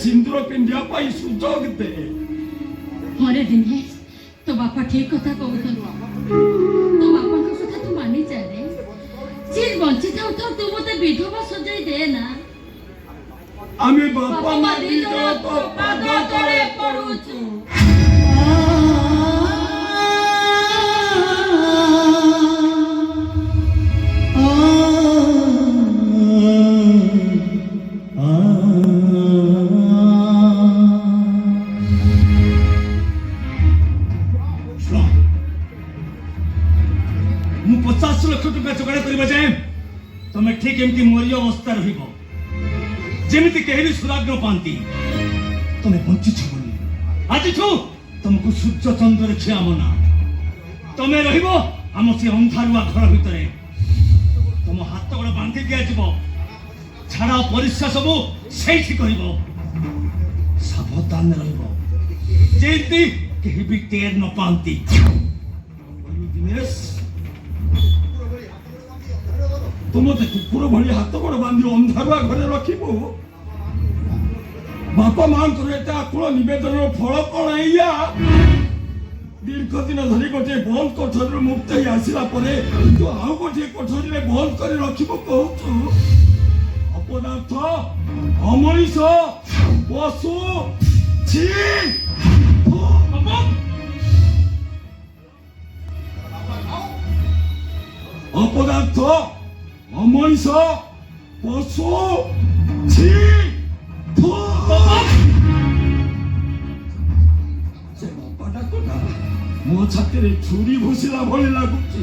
ସିନ୍ଦୁର ପିନ୍ଧିବା ପାଇଁ ସୁଯୋଗ ଦେ। ହରେ ଦିନେ ତୋ ବାପା ଠିକ କଥା କହୁଛନ୍ତି। ତୋ ବାପାଙ୍କ କଥା ତୁ ମାନି ଚାଲେ। ସେ ବଞ୍ଚି ଥାଉ ଥାଉ ତୁ ମତେ ବିଧବା ସଜାଇ ଦେ ନା। ଆମେ ବାପା ମା ଦି ଜଣ ତୋ ପାଦ ତଳେ ପଡୁଛୁ। ମୁଁ 50 ଲକ୍ଷ ଟଙ୍କା ଯୋଗାଡ଼ କରିବା ଯାଏଁ ତମେ ଠିକ ଏମିତି ମରି ଅବସ୍ଥା ରହିବ ଯେମିତି କେହି ବି ସୁରାଗ ନ ପାଆନ୍ତି। ତମେ ବଞ୍ଚିଛ ବୋଲି ଆଜିଠୁ ତମକୁ ସୂର୍ଯ୍ୟ ଚନ୍ଦ୍ର ଦେଖିବା ମନା। ତମେ ରହିବ ଆମ ସେ ଅନ୍ଧାରୁଆ ଘର ଭିତରେ। ତମ ହାତ ଗୋଡ଼ ବାନ୍ଧି ଦିଆଯିବ। ଝାଡ଼ା ପରିସ୍ରା ସବୁ ସେଇଠି କରିବ। ସାବଧାନ ରହିବ ଯେମିତି କେହି ବି ଟେର ନ ପାଆନ୍ତି। ଦିନେଶ ତୁ ମତେ କୁକୁର ଭଳି ହାତ ଗୋଡ଼ ବାନ୍ଧି ଅନ୍ଧାରୁଆ ଘରେ ରଖିବୁ। ବାପା ମାଙ୍କର ଏତେ ଆକୁଳ ନିବେଦନର ଫଳ କଣ ଏଇଆ? ଦୀର୍ଘ ଦିନ ଧରି ଗୋଟିଏ ବନ୍ଦ କୋଠରୀରୁ ମୁକ୍ତ ହେଇ ଆସିଲା ପରେ ତୁ ଆଉ ଗୋଟିଏ କୋଠରୀରେ ବନ୍ଦ କରି ରଖିବୁ କହୁଛୁ? ଅପଦାର୍ଥ, ଅମଣିଷ, ପଶୁ, ଛି! ଅପଦାର୍ଥ, ଅମଣିଷ, ପଶୁ, ଛି! ସେ ବାପା ଡାକଟା ମୋ ଛାତିରେ ଛୁରୀ ଭୁସିଲା ଭଳି ଲାଗୁଛି।